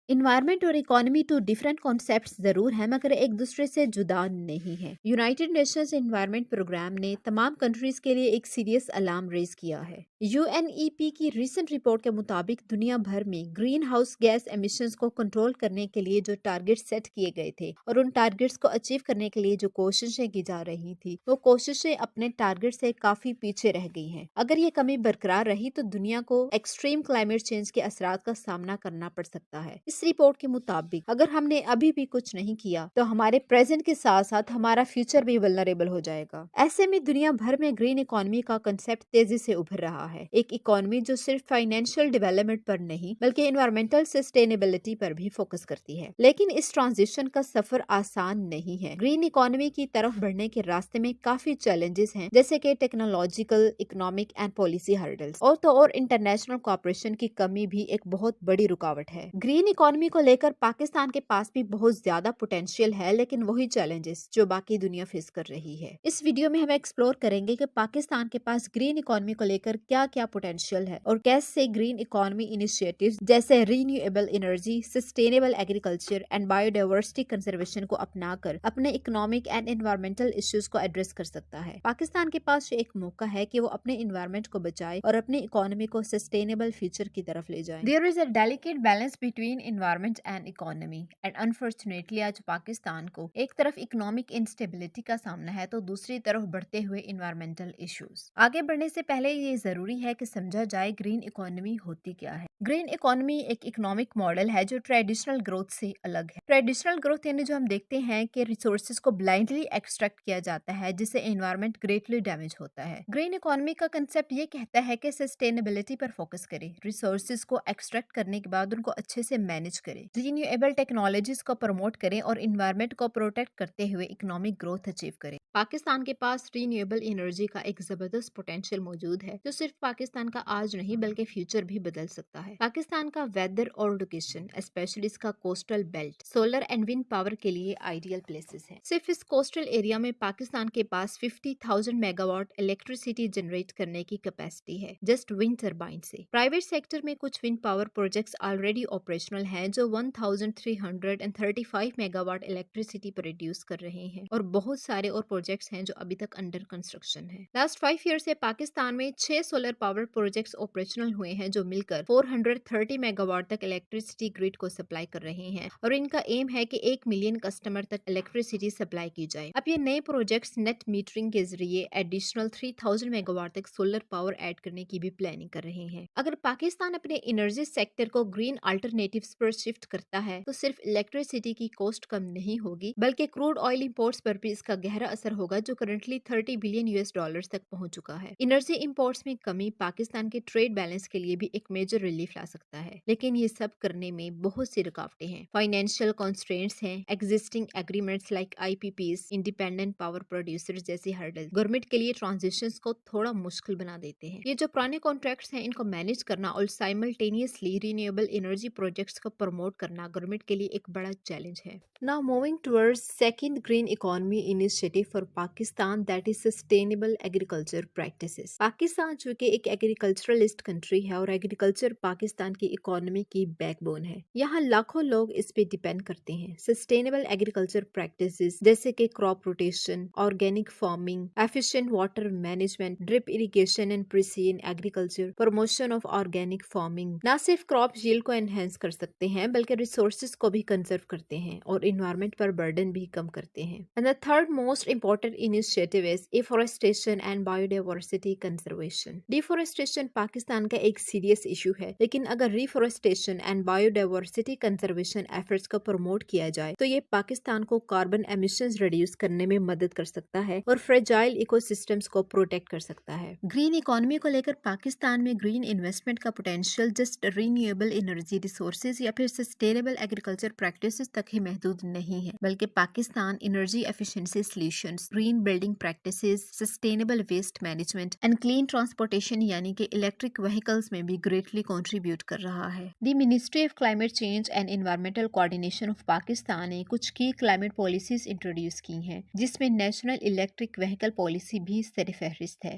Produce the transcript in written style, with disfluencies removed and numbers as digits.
Environment اور economy تو different concepts ضرور ہیں مگر ایک دوسرے سے جدا نہیں ہے۔ یونائٹڈ نیشنز انوائرمنٹ پروگرام نے تمام کنٹریز کے لیے ایک سیریس الارم ریز کیا ہے۔ یو این ای پی کی ریسنٹ رپورٹ کے مطابق دنیا بھر میں گرین ہاؤس گیس ایمیشنز کو کنٹرول کرنے کے لیے جو ٹارگٹ سیٹ کیے گئے تھے اور ان ٹارگٹس کو اچیو کرنے کے لیے جو کوششیں کی جا رہی تھی وہ کوششیں اپنے ٹارگٹ سے کافی پیچھے رہ گئی ہیں۔ اگر یہ کمی برقرار رہی تو دنیا کو ایکسٹریم کلائمیٹ چینج کے اثرات کا سامنا کرنا پڑ سکتا ہے۔ اس رپورٹ کے مطابق اگر ہم نے ابھی بھی کچھ نہیں کیا تو ہمارے پریزنٹ کے ساتھ ساتھ ہمارا فیوچر بھی ولنریبل ہو جائے گا۔ ایسے میں دنیا بھر میں گرین اکانومی کا کنسپٹ تیزی سے ابھر رہا ہے، ایک اکانومی جو صرف فائنینشیل ڈیولپمنٹ پر نہیں بلکہ انوائرمنٹل سسٹینیبلٹی پر بھی فوکس کرتی ہے۔ لیکن اس ٹرانزیشن کا سفر آسان نہیں ہے۔ گرین اکانومی کی طرف بڑھنے کے راستے میں کافی چیلنجز ہیں، جیسے کہ technological, economic and policy hurdles اور انٹرنیشنل کوآپریشن کی کمی بھی ایک بہت بڑی رکاوٹ ہے۔ گرین اکانومی کو لے کر پاکستان کے پاس بھی بہت زیادہ پوٹینشیل ہے، لیکن وہی چیلنجز جو باقی دنیا فیس کر رہی ہے۔ اس ویڈیو میں ہم ایکسپلور کریں گے کہ پاکستان کے پاس گرین اکانومی کو لے کر کیا کیا پوٹینشیل ہے اور کیسے گرین اکانومی انیشیٹیوز جیسے renewable energy, sustainable agriculture and bio diversity conservation کو اپنا کر اپنے اکنامک اینڈ انوائرمنٹل ایشوز کو ایڈریس کر سکتا ہے۔ پاکستان کے پاس ایک موقع ہے کہ وہ اپنے انوائرمنٹ کو بچائے اور اپنی اکانومی کو سسٹینیبل فیوچر کی طرف لے جائے۔ There is a delicate balance between environment and economy and unfortunately آج پاکستان کو ایک طرف اکنامک انسٹیبلٹی کا سامنا ہے تو دوسری طرف بڑھتے ہوئے انوائرمنٹل ایشوز۔ آگے بڑھنے سے پہلے یہ ضروری ہے کہ سمجھا جائے گرین اکانومی ہوتی کیا ہے۔ گرین اکانومی ایک اکنامک ماڈل ہے جو ٹریڈیشنل گروتھ سے الگ ہے۔ ٹریڈیشنل گروتھ یعنی جو ہم دیکھتے ہیں کہ ریسورسز کو بلائنڈلی ایکسٹریکٹ کیا جاتا ہے جس سے انوائرمنٹ گریٹلی ڈیمیج ہوتا ہے۔ گرین اکانومی کا کنسپٹ یہ کہتا ہے کہ سسٹینیبلٹی پر فوکس کرے، ریسورسز کو ایکسٹریکٹ کرنے کے بعد ان کو اچھے سے مینج کرے، رینیویبل ٹیکنالوجیز کو پروموٹ کریں اور انوائرمنٹ کو پروٹیکٹ کرتے ہوئے اکنامک گروتھ اچیو کریں۔ پاکستان کے پاس رینیویبل انرجی کا ایک زبردست پوٹینشیل موجود ہے جو صرف پاکستان کا آج نہیں بلکہ فیوچر بھی بدل سکتا ہے۔ پاکستان کا ویدر اور لوکیشن اسپیشلی اس کا coastal belt solar and wind power کے لیے آئیڈیل پلیسز ہیں۔ صرف اس کوسٹل ایریا میں پاکستان کے پاس 50,000 میگا واٹ الیکٹریسٹی جنریٹ کرنے کی کیپیسٹی ہے جسٹ ونڈ ٹربائن سے۔ پرائیویٹ سیکٹر میں کچھ wind power projects already operational ہیں جو 1335 میگا واٹ الیکٹریسٹی پروڈیوس کر رہے ہیں اور بہت سارے اور پروجیکٹس ہیں جو ابھی تک انڈر کنسٹرکشن ہیں۔ لاسٹ 5 ایئر سے پاکستان میں 6 سولر پاور پروجیکٹس آپریشنل ہوئے ہیں جو مل کر 430 میگا واٹ تک الیکٹریسٹی گرڈ کو سپلائی کر رہے ہیں اور ان کا ایم ہے کہ 1 ملین کسٹمر تک الیکٹریسٹی سپلائی کی جائے۔ اب یہ نئے پروجیکٹس نیٹ میٹرنگ کے ذریعے ایڈیشنل 3000 میگا واٹ تک سولر پاور ایڈ کرنے کی بھی پلاننگ کر رہے ہیں۔ اگر پاکستان اپنے انرجی سیکٹر کو گرین آلٹرنیٹیوز پر شفٹ کرتا ہے تو صرف الیکٹریسٹی کی کاسٹ کم نہیں ہوگی بلکہ کروڈ آئل امپورٹس پر بھی اس کا گہرا اثر ہوگا جو کرنٹلی $30 بلین تک پہنچ چکا ہے۔ انرجی امپورٹس میں کمی پاکستان کے ٹریڈ بیلنس کے لیے بھی ایک میجر ریلیف لا سکتا ہے، لیکن یہ سب کرنے میں بہت سی رکاوٹیں ہیں۔ فائنینشیل کنسٹرینٹس ہیں، existing agreements like I P Ps, independent power producers جیسی ہرڈل گورنمنٹ کے لیے ٹرانزیشنز کو تھوڑا مشکل بنا دیتے ہیں۔ یہ جو پرانے کانٹریکٹس ہیں ان کو مینیج کرنا اور سائملٹینیسلی رینیویبل انرجی پروجیکٹس کو پروموٹ کرنا گورنمنٹ کے لیے ایک بڑا چیلنج ہے۔ Now moving towards second green economy initiative for Pakistan that is sustainable agriculture practices۔ Pakistan چونکہ ایک ایگریکلچرلسٹ کنٹری ہے اور ایگریکلچر پاکستان کی اکانومی کی بیک بون ہے، یہاں لاکھوں لوگ اس پہ ڈیپینڈ کرتے ہیں۔ سسٹینیبل ایگریکلچر پریکٹسز جیسے کہ crop rotation, organic farming, efficient water management, drip irrigation and precision agriculture, promotion of organic farming نہ صرف کراپ ییلڈ کو انہینس کر سکتے ہیں بلکہ ریسورسز کو بھی کنزرو کرتے ہیں اور انوائرمنٹ پر برڈن بھی کم کرتے ہیں۔ And the third most important initiative is afforestation and biodiversity conservation۔ Deforestation Pakistan کا ایک سیریس ایشو ہے، لیکن اگر ریفورسٹیشن اینڈ biodiversity conservation efforts کو پروموٹ کیا جائے تو یہ پاکستان کو کاربن ایمیشنز ریڈیوس کرنے میں مدد کر سکتا ہے اور فریجائل ایکو سسٹمز کو پروٹیکٹ کر سکتا ہے۔ گرین اکانومی کو لے کر پاکستان میں گرین انویسٹمنٹ کا potential just renewable energy resources یا پھر سسٹینیبل ایگریکلچر پریکٹسز تک ہی محدود نہیں ہے، بلکہ Pakistan energy efficiency solutions, green building practices, sustainable waste management and clean transportation یعنی کہ الیکٹرک وہیکلز میں بھی گریٹلی کنٹریبیوٹ کر رہا ہے۔ The ministry of climate change and environmental coordination of Pakistan نے کچھ کی کلائمیٹ پالیسیز انٹروڈیوس کی ہیں جس میں نیشنل الیکٹرک وہیکل پالیسی بھی سر فہرست ہے۔